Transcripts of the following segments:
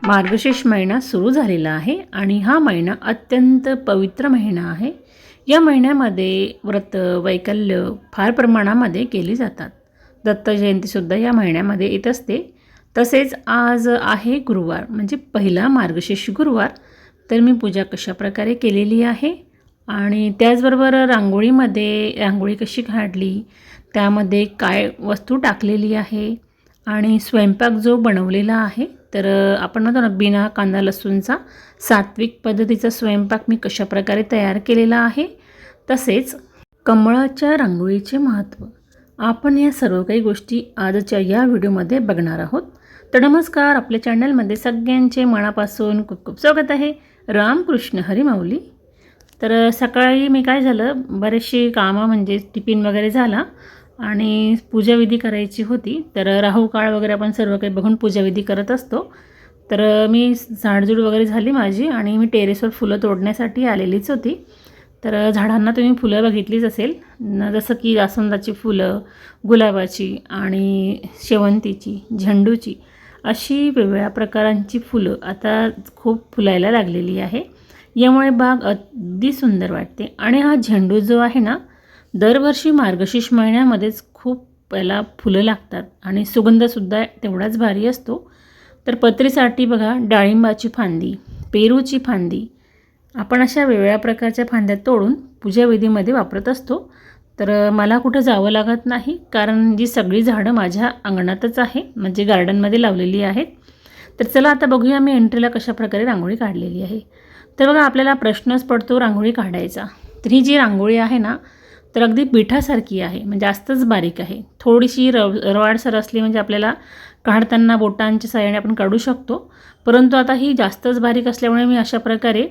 मार्गशीर्ष महिना सुरू झालेला आहे आणि हा महिना अत्यंत पवित्र महिना आहे. या महिन्यामध्ये व्रत वैकल्य फार प्रमाणामध्ये केली जातात. दत्त जयंतीसुद्धा या महिन्यामध्ये येत असते. तसेच आज आहे गुरुवार म्हणजे पहिला मार्गशीर्ष गुरुवार. तर मी पूजा कशाप्रकारे केलेली आहे आणि त्याचबरोबर रांगोळी कशी काढली, त्यामध्ये काय वस्तू टाकलेली आहे आणि स्वयंपाक जो बनवलेला आहे, तर आपण म्हणतो ना बिना कांदा लसूणचा सात्विक पद्धतीचा स्वयंपाक मी कशाप्रकारे तयार केलेला आहे. तसेच कमळाच्या रांगोळीचे महत्त्व आपण या सर्व काही गोष्टी आजच्या या व्हिडिओमध्ये बघणार आहोत. तर नमस्कार, आपल्या चॅनलमध्ये सगळ्यांचे मनापासून खूप खूप स्वागत आहे. रामकृष्ण हरी माऊली. तर सकाळी मी काय झालं, बरेचशी कामं म्हणजे टिफिन वगैरे झाला आणि पूजाविधी करायची होती. तर राहू काळ वगैरे आपण सर्व काही बघून पूजाविधी करत असतो. तर मी झाडझूड वगैरे झाली माझी आणि मी टेरेसवर फुलं तोडण्यासाठी आलेलीच होती. तर झाडांना तुम्ही फुलं बघितलीच असेल, जसं की जास्वंदाची फुलं, गुलाबाची आणि शेवंतीची, झेंडूची, अशी वेगवेगळ्या प्रकारांची फुलं आता खूप फुलायला लागलेली आहे. यामुळे बाग अगदी सुंदर वाटते. आणि हा झेंडू जो आहे ना, दरवर्षी मार्गशीर्ष महिन्यामध्येच खूप पहिला फुलं लागतात आणि सुगंधसुद्धा तेवढाच भारी असतो. तर पत्रीसाठी बघा, डाळिंबाची फांदी, पेरूची फांदी, आपण अशा वेगवेगळ्या प्रकारच्या फांद्या तोडून पूजाविधीमध्ये वापरत असतो. तर मला कुठं जावं लागत नाही, कारण जी सगळी झाडं माझ्या अंगणातच आहे, म्हणजे गार्डनमध्ये लावलेली आहेत. तर चला आता बघूया मी एंट्रीला कशाप्रकारे रांगोळी काढलेली आहे. तर बघा, आपल्याला प्रश्नच पडतो रांगोळी काढायचा. तर ही जी रांगोळी आहे ना, तर अगदी पिठासारखी आहे, म्हणजे जास्तच बारीक आहे. थोडीशी रवाळसर असली म्हणजे आपल्याला काढताना बोटांच्या साहाय्याने आपण काढू शकतो. परंतु आता ही जास्तच बारीक असल्यामुळे मी अशा प्रकारे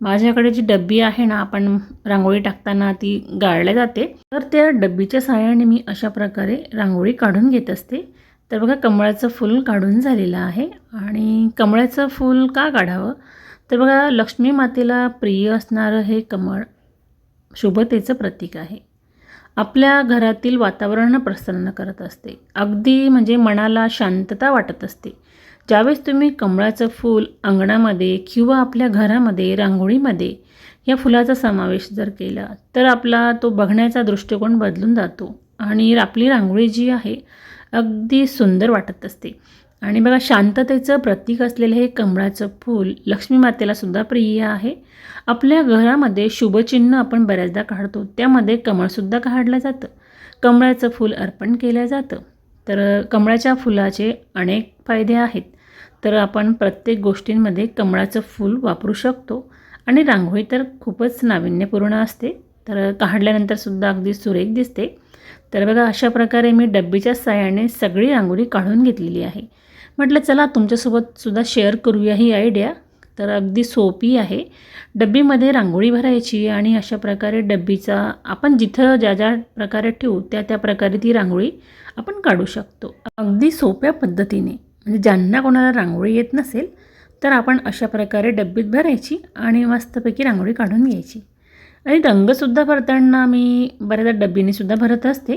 माझ्याकडे जी डब्बी आहे ना, आपण रांगोळी टाकताना ती गाळल्या जाते, तर त्या डब्बीच्या साहाय्याने मी अशा प्रकारे रांगोळी काढून घेत असते. तर बघा, कमळाचं फूल काढून झालेलं आहे. आणि कमळाचं फूल का काढावं, तर बघा, लक्ष्मी मातेला प्रिय असणारं हे कमळ शुभतेचं प्रतीक आहे. आपल्या घरातील वातावरण प्रसन्न करत असते, अगदी म्हणजे मनाला शांतता वाटत असते. ज्यावेळेस तुम्ही कमळाचं फूल अंगणामध्ये किंवा आपल्या घरामध्ये रांगोळीमध्ये या फुलाचा समावेश जर केला, तर आपला तो बघण्याचा दृष्टिकोन बदलून जातो आणि आपली रांगोळी जी आहे अगदी सुंदर वाटत असते. आणि बघा, शांततेचं प्रतीक असलेलं हे कमळाचं फूल लक्ष्मी मातेलासुद्धा प्रिय आहे. आपल्या घरामध्ये शुभचिन्ह आपण बऱ्याचदा काढतो, त्यामध्ये कमळसुद्धा काढलं जातं. कमळाचं फूल अर्पण केलं जातं. तर कमळाच्या फुलाचे अनेक फायदे आहेत. तर आपण प्रत्येक गोष्टींमध्ये कमळाचं फूल वापरू शकतो. आणि रांगोळी तर खूपच नाविन्यपूर्ण असते, तर काढल्यानंतरसुद्धा अगदी सुरेख दिसते. तर बघा, अशा प्रकारे मी डब्बीच्या साहाय्याने सगळी रांगोळी काढून घेतलेली आहे. म्हटलं चला तुमच्यासोबतसुद्धा शेअर करूया ही आयडिया. तर अगदी सोपी आहे. डब्बीमध्ये रांगोळी भरायची आणि अशा प्रकारे डब्बीचा आपण जिथं ज्या ज्या प्रकारे ठेवू त्या प्रकारे ती रांगोळी आपण काढू शकतो, अगदी सोप्या पद्धतीने. म्हणजे ज्यांना कोणाला रांगोळी येत नसेल, तर आपण अशा प्रकारे डब्बीत भरायची आणि मस्तपैकी रांगोळी काढून घ्यायची. आणि रंगसुद्धा भरताना मी बऱ्याचदा डब्बीनेसुद्धा भरत असते.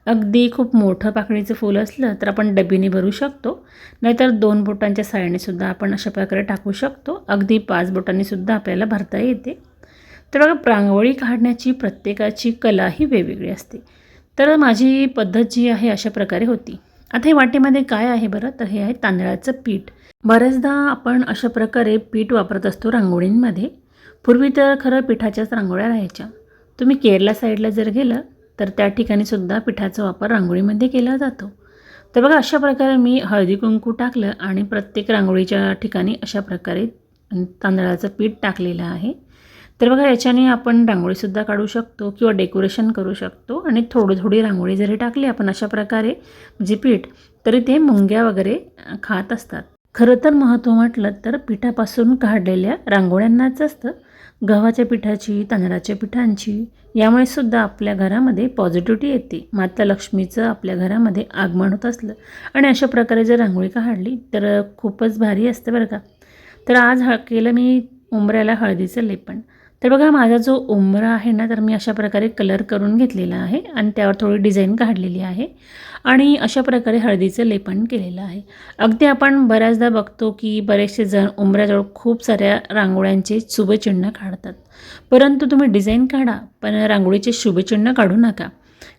अगदी खूप मोठं पाकळीचं फूल असलं तर आपण डब्बीने भरू शकतो, नाहीतर 2 बोटांच्या साहाय्यानेसुद्धा आपण अशा प्रकारे टाकू शकतो. अगदी 5 बोटांनीसुद्धा आपल्याला भरता येते. तर बघा, रांगोळी काढण्याची प्रत्येकाची कला ही वेगवेगळी असते. तर माझी पद्धत जी आहे अशा प्रकारे होती. आता हे वाटीमध्ये काय आहे बरं, तर हे आहे तांदळाचं पीठ. बऱ्याचदा आपण अशा प्रकारे पीठ वापरत असतो रांगोळींमध्ये. पूर्वी तर खरं पिठाच्याच रांगोळ्या राहायच्या. तुम्ही केरला साईडला जर गेलं तर त्या ठिकाणीसुद्धा पिठाचा वापर रांगोळीमध्ये केला जातो. तर बघा, अशा प्रकारे मी हळदी कुंकू टाकलं आणि प्रत्येक रांगोळीच्या ठिकाणी अशा प्रकारे तांदळाचं पीठ टाकलेलं आहे. तर बघा, याच्याने आपण रांगोळीसुद्धा काढू शकतो किंवा डेकोरेशन करू शकतो. आणि थोडी रांगोळी जरी टाकली आपण अशा प्रकारे म्हणजे पीठ, तरी ते मुंग्या वगैरे खात असतात. खरं तर महत्त्व म्हटलं तर पिठापासून काढलेल्या रांगोळ्यांनाच असतं, गव्हाच्या पिठाची, तांदळाच्या पिठांची. यामुळे सुद्धा आपल्या घरामध्ये पॉझिटिव्हिटी येते. माता लक्ष्मीचं आपल्या घरामध्ये आगमन होत असलं आणि अशा प्रकारे जर रांगोळी काढली तर खूपच भारी असतं बरं का. तर आज केलं मी उंबऱ्याला हळदीचं लेपन. तर बघा माझा जो उंबरा आहे ना, तर मी अशा प्रकारे कलर करून घेतलेला आहे आणि त्यावर थोडी डिझाईन काढलेली आहे आणि अशा प्रकारे हळदीचं लेपन केलेलं आहे. अगदी आपण बऱ्याचदा बघतो की बरेचसे जण उंबऱ्याजवळ खूप साऱ्या रांगोळ्यांचे शुभचिन्ह काढतात. परंतु तुम्ही डिझाईन काढा, पण रांगोळीचे शुभचिन्ह काढू नका.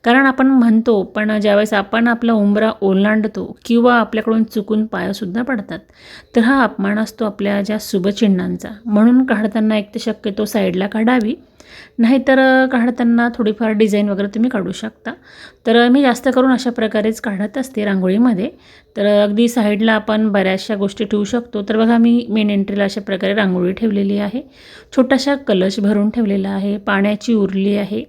कारण आपण म्हणतो, पण ज्यावेळेस आपण आपला उंबरा ओलांडतो किंवा आपल्याकडून चुकून पायसुद्धा पडतात, तर हा अपमान असतो आपल्या ज्या शुभचिन्हांचा. म्हणून काढताना एक तर शक्यतो साईडला काढावी, नाहीतर काढताना थोडीफार डिझाईन वगैरे तुम्ही काढू शकता. तर मी जास्त करून अशा प्रकारेच काढत असते रांगोळीमध्ये. तर अगदी साईडला आपण बऱ्याचशा गोष्टी ठेवू शकतो. तर बघा मी मेन एंट्रीला अशा प्रकारे रांगोळी ठेवलेली आहे. छोटासा कलश भरून ठेवलेला आहे, पाण्याची उरली आहे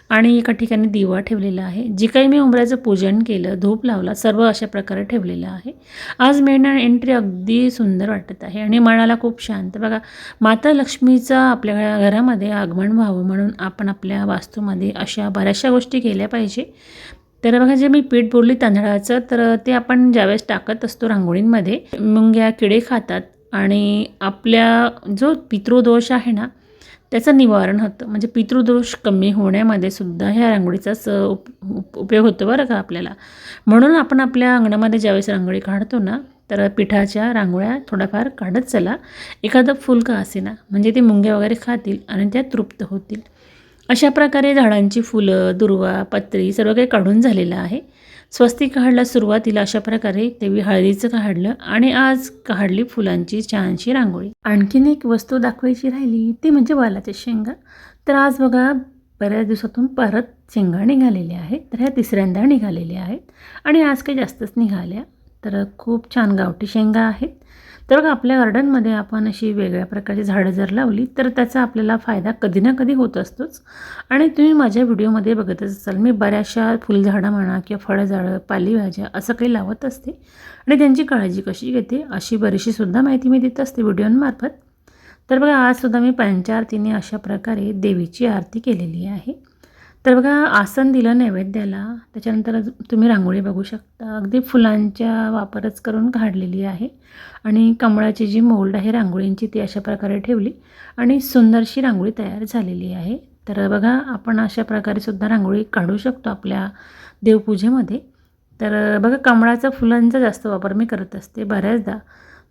आणि एका ठिकाणी दिवा ठेवलेला आहे. जी काही मी उंबऱ्याचं पूजन केलं, धूप लावला, सर्व अशा प्रकारे ठेवलेलं आहे. आज मेन एंट्री अगदी सुंदर वाटत आहे आणि मनाला खूप शांत. बघा माता लक्ष्मीचा आपल्या घरामध्ये आगमन व्हावं म्हणून आपण आपल्या वास्तूमध्ये अशा बऱ्याचशा गोष्टी केल्या पाहिजे. तर बघा जे मी पीठ बोलली तांदळाचं, तर ते आपण ज्यावेळेस टाकत असतो रांगोळींमध्ये, मुंग्या किडे खातात आणि आपल्या जो पितृदोष आहे ना, त्याचं निवारण होतं. म्हणजे पितृदोष कमी होण्यामध्ये सुद्धा ह्या रांगोळीचाच उपयोग होतो बरं का आपल्याला. म्हणून आपण आपल्या अंगणामध्ये ज्यावेळेस रांगोळी काढतो ना, तर पिठाच्या रांगोळ्या थोड्याफार काढत चला. एखादं फुल का असेना, म्हणजे ते मुंग्या वगैरे खातील आणि त्या तृप्त होतील. अशा प्रकारे झाडांची फुलं, दुर्वा, पत्री सर्व काही काढून झालेलं आहे. स्वस्तिक काढला सुरुवातीला अशा प्रकारे, तेव्हा हळदीचं काढलं आणि आज काढली फुलांची छानशी रांगोळी. आणखीन एक वस्तू दाखवायची राहिली ती म्हणजे वालाच्या शेंगा. तर आज बघा बऱ्याच दिवसातून परत शेंगा निघालेल्या आहेत. तर ह्या तिसऱ्यांदा निघालेल्या आहेत आणि आज काही जास्तच निघाल्या. तर खूप छान गावठी शेंगा आहेत. तर बघा आपल्या गार्डनमध्ये आपण अशी वेगळ्या प्रकारची झाडं जर लावली तर त्याचा आपल्याला फायदा कधी ना कधी होत असतोच. आणि तुम्ही माझ्या व्हिडिओमध्ये बघतच असाल, मी बऱ्याचशा फुलझाडं म्हणा किंवा फळझाडं, पालेभाज्या असं काही लावत असते आणि त्यांची काळजी कशी घेते अशी बरीचशीसुद्धा माहिती मी देत असते व्हिडिओंमार्फत. तर बघा आजसुद्धा मी पंचारतीने अशा प्रकारे देवीची आरती केलेली आहे. तर बघा आसन दिलं नैवेद्याला, त्याच्यानंतर तुम्ही रांगोळी बघू शकता. अगदी फुलांच्या वापरच करून काढलेली आहे आणि कमळाची जी मोल्ड आहे रांगोळींची ती अशा प्रकारे ठेवली आणि सुंदरशी रांगोळी तयार झालेली आहे. तर बघा आपण अशा प्रकारे सुद्धा रांगोळी काढू शकतो आपल्या देवपूजेमध्ये. तर बघा कमळाचा फुलांचा जास्त वापर मी करत असते बऱ्याचदा.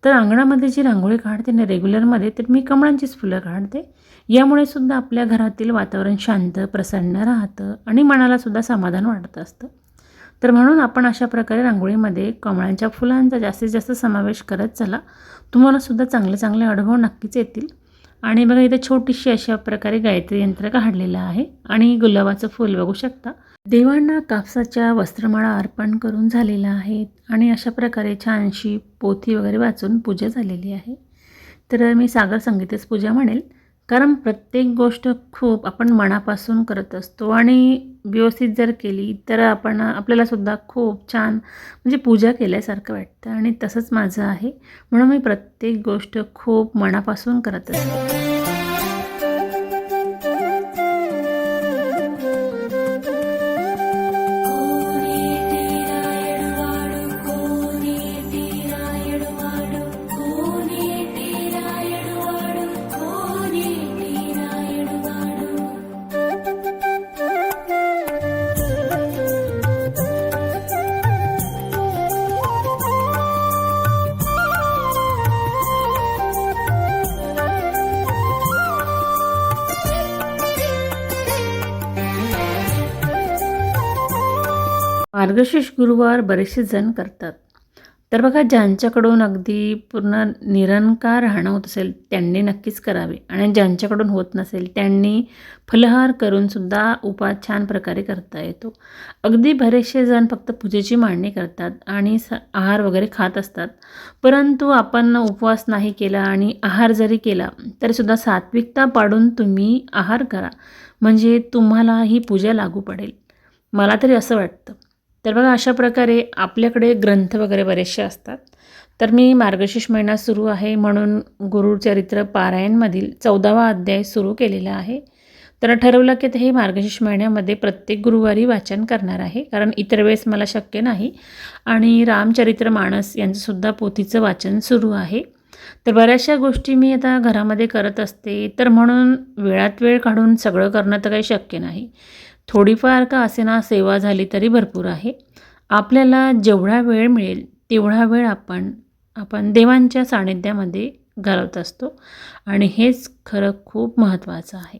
तर अंगणामध्ये जी रांगोळी काढते ना रेग्युलरमध्ये, तर मी कमळांचीच फुलं काढते. यामुळे सुद्धा आपल्या घरातील वातावरण शांत, प्रसन्न राहतं आणि मनालासुद्धा समाधान वाटत असतं. तर म्हणून आपण अशा प्रकारे रांगोळीमध्ये कमळांच्या फुलांचा जास्तीत जास्त समावेश करत चला. तुम्हालासुद्धा चांगले चांगले अनुभव नक्कीच येतील. आणि बघा इथे छोटीशी अशा प्रकारे गायत्री यंत्र काढलेलं आहे आणि गुलाबाचं फूल बघू शकता. देवांना कापसाच्या वस्त्रमाळा अर्पण करून झालेल्या आहेत आणि अशा प्रकारे छानशी पोथी वगैरे वाचून पूजा झालेली आहे. तर मी सागर संगीतच पूजा म्हणेल, कारण प्रत्येक गोष्ट खूप आपण मनापासून करत असतो आणि व्यवस्थित जर केली तर आपल्यालासुद्धा खूप छान म्हणजे पूजा केल्यासारखं वाटतं आणि तसंच माझं आहे. म्हणून मी प्रत्येक गोष्ट खूप मनापासून करत असते. मार्गशीर्ष गुरुवार बरेचसे जण करतात. तर बघा ज्यांच्याकडून अगदी पूर्ण निरंकार राहणं होत असेल त्यांनी नक्कीच करावे आणि ज्यांच्याकडून होत नसेल त्यांनी फलाहार करूनसुद्धा उपास छान प्रकारे करता येतो. अगदी बरेचसे जण फक्त पूजेची मांडणी करतात आणि आहार वगैरे खात असतात. परंतु आपण उपवास नाही केला आणि आहार जरी केला तरीसुद्धा सात्विकता पाळून तुम्ही आहार करा, म्हणजे तुम्हाला ही पूजा लागू पडेल, मला तरी असं वाटतं. तर बघा अशा प्रकारे आपल्याकडे ग्रंथ वगैरे बरेचसे असतात. तर मी मार्गशीर्ष महिना सुरू आहे म्हणून गुरुचरित्र पारायणमधील 14वा अध्याय सुरू केलेला आहे. तर ठरवलं की हे मार्गशीर्ष महिन्यामध्ये प्रत्येक गुरुवारी वाचन करणार आहे, कारण इतर वेळेस मला शक्य नाही. आणि रामचरित्र मानस यांचंसुद्धा पोथीचं वाचन सुरू आहे. तर बऱ्याचशा गोष्टी मी आता घरामध्ये करत असते, तर म्हणून वेळात वेळ काढून सगळं करणं तर काही शक्य नाही. थोडीफार का असेना सेवा झाली तरी भरपूर आहे. आपल्याला जेवढा वेळ मिळेल तेवढा वेळ आपण आपण देवांच्या सानिध्यामध्ये घालवत असतो आणि हेच खरं खूप महत्त्वाचं आहे.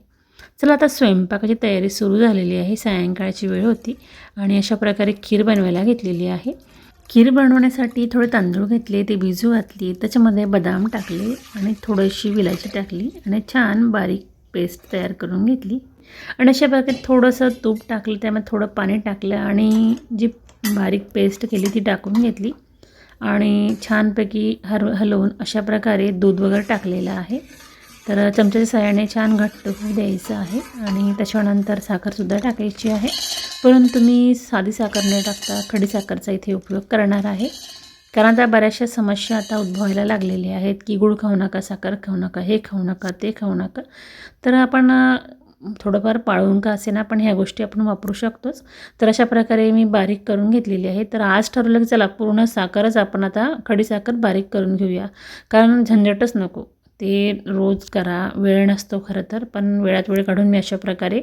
चला आता स्वयंपाकाची तयारी सुरू झालेली आहे. सायंकाळची वेळ होती आणि अशा प्रकारे खीर बनवायला घेतलेली आहे. खीर बनवण्यासाठी थोडे तांदूळ घेतले, ते भिजू घातली, त्याच्यामध्ये बदाम टाकले आणि थोडीशी विलायची टाकली आणि छान बारीक पेस्ट तयार करून घेतली आणि अशा प्रकारे थोडंसं तूप टाकलं, त्यामध्ये थोडं पाणी टाकलं आणि जी बारीक पेस्ट केली ती टाकून घेतली आणि छानपैकी हलवून अशा प्रकारे दूध वगैरे टाकलेलं आहे. तर चमच्याच्या साहाय्याने छान घट्ट होऊ द्यायचं आहे आणि त्याच्यानंतर साखरसुद्धा टाकायची आहे. परंतु मी साधी साखर न टाकता खडी साखरचा इथे उपयोग करणार आहे. कारण आता बऱ्याचशा समस्या आता उद्भवायला लागलेल्या आहेत की गूळ खाऊ नका, साखर खाऊ नका, हे खाऊ नका, ते खाऊ नका. तर आपण थोडंफार पाळून का असेना पण ह्या गोष्टी आपण वापरू शकतोच. तर अशा प्रकारे मी बारीक करून घेतलेली आहे. तर आज ठरवलं की चला पूर्ण साखरच आपण आता खडी साखर बारीक करून घेऊया, कारण झंझटच नको. ते रोज करा, वेळ नसतो खरं तर, पण वेळात वेळ काढून मी अशा प्रकारे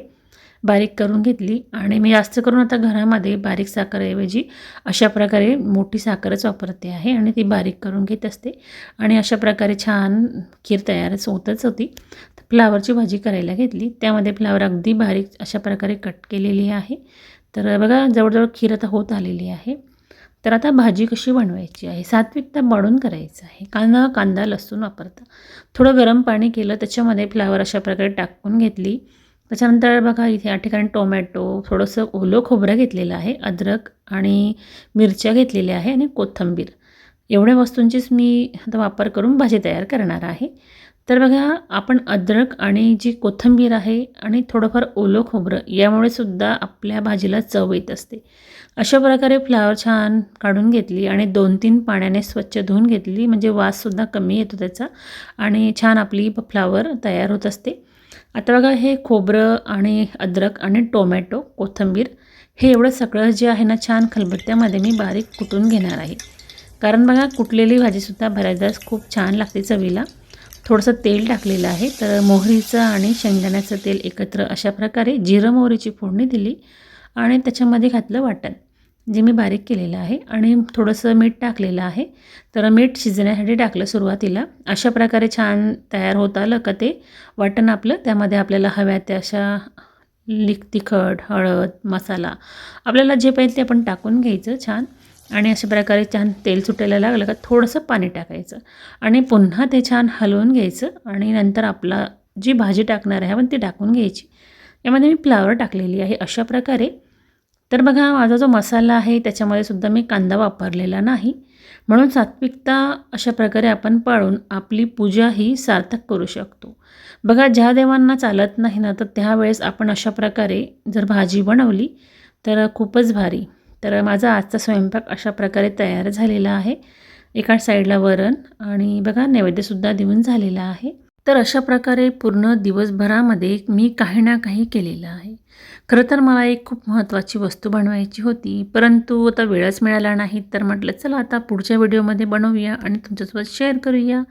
बारीक करून घेतली आणि मी जास्त करून आता घरामध्ये बारीक साखरेऐवजी अशा प्रकारे मोठी साखरच वापरते आहे आणि ती बारीक करून घेत असते आणि अशा प्रकारे छान खीर तयारच होतच होती. फ्लावरची भाजी करायला घेतली, त्यामध्ये फ्लावर अगदी बारीक अशा प्रकारे कट केलेली आहे. तर बघा जवळजवळ खीर आता होत आलेली आहे. तर आता भाजी कशी बनवायची आहे, सात्विकता वाढून करायचं आहे. कांदा लसूण वापरता थोडं गरम पाणी केलं, त्याच्यामध्ये फ्लावर अशा प्रकारे टाकून घेतली. त्याच्यानंतर बघा इथे या ठिकाणी टोमॅटो, थोडंसं ओलं खोबरं घेतलेलं आहे, अद्रक आणि मिरच्या घेतलेल्या आहे आणि कोथिंबीर. एवढ्या वस्तूंचीच मी आता वापर करून भाजी तयार करणार आहे. तर बघा आपण अद्रक आणि जी कोथिंबीर आहे आणि थोडंफार ओलं खोबरं यामुळे सुद्धा आपल्या भाजीला चव येत असते. अशा प्रकारे फ्लावर छान काढून घेतली आणि 2-3 पाण्याने स्वच्छ धुवून घेतली, म्हणजे वाससुद्धा कमी येतो त्याचा आणि छान आपली फ्लावर तयार होत असते. आता बघा हे खोबरं आणि अद्रक आणि टोमॅटो, कोथिंबीर हे एवढं सगळं जे आहे ना छान खलबत्त्यामध्ये मी बारीक कुटून घेणार आहे. कारण बघा कुटलेली भाजीसुद्धा बऱ्याचदा खूप छान लागते चवीला. थोडंसं तेल टाकलेलं आहे, तर मोहरीचं आणि शेंगदाण्याचं तेल एकत्र अशा प्रकारे जिरं मोहरीची फोडणी दिली आणि त्याच्यामध्ये घातलं वाटण जे मी बारीक केलेलं आहे आणि थोडंसं मीठ टाकलेलं आहे. तर मीठ शिजण्यासाठी टाकलं सुरुवातीला. अशा प्रकारे छान तयार होत आलं का ते वाटण आपलं, त्यामध्ये आपल्याला हव्या त्या अशा तिखट, हळद, मसाला आपल्याला जे पाहिजे ते आपण टाकून घ्यायचं छान आणि अशा प्रकारे छान तेल सुटायला लागलं का थोडंसं पाणी टाकायचं आणि पुन्हा ते छान हलवून घ्यायचं आणि नंतर आपला जी भाजी टाकणार आहे आपण ती टाकून घ्यायची. यामध्ये मी फ्लावर टाकलेली आहे अशा प्रकारे. तर बघा माझा जो मसाला आहे त्याच्यामध्ये सुद्धा मी कांदा वापरलेला नाही, म्हणून सात्विकता अशा प्रकारे आपण पाळून आपली पूजा ही सार्थक करू शकतो. बघा ज्या देवांना चालत नाही ना, तर त्यावेळेस आपण अशा प्रकारे जर भाजी बनवली तर खूपच भारी. तर माझा आजचा स्वयंपाक अशा प्रकारे तयार झालेला आहे. एका साईडला वरण आणि बघा नैवेद्यसुद्धा देऊन झालेला आहे. तर अशा प्रकारे पूर्ण दिवसभरामध्ये मी काही ना काही केलेलं आहे. खरं तर मला एक खूप महत्त्वाची वस्तू बनवायची होती, परंतु आता वेळच मिळाला नाही. तर म्हटलं चला आता पुढच्या व्हिडिओमध्ये बनवूया आणि तुमच्यासोबत शेअर करूया.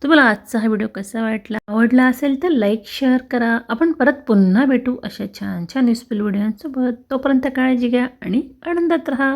तुम्हाला आजचा हा व्हिडिओ कसा वाटला, आवडला असेल तर लाईक शेअर करा. आपण परत पुन्हा भेटू अशा छान छान युजफुल व्हिडिओसोबत. तोपर्यंत काळजी घ्या आणि आनंदात राहा.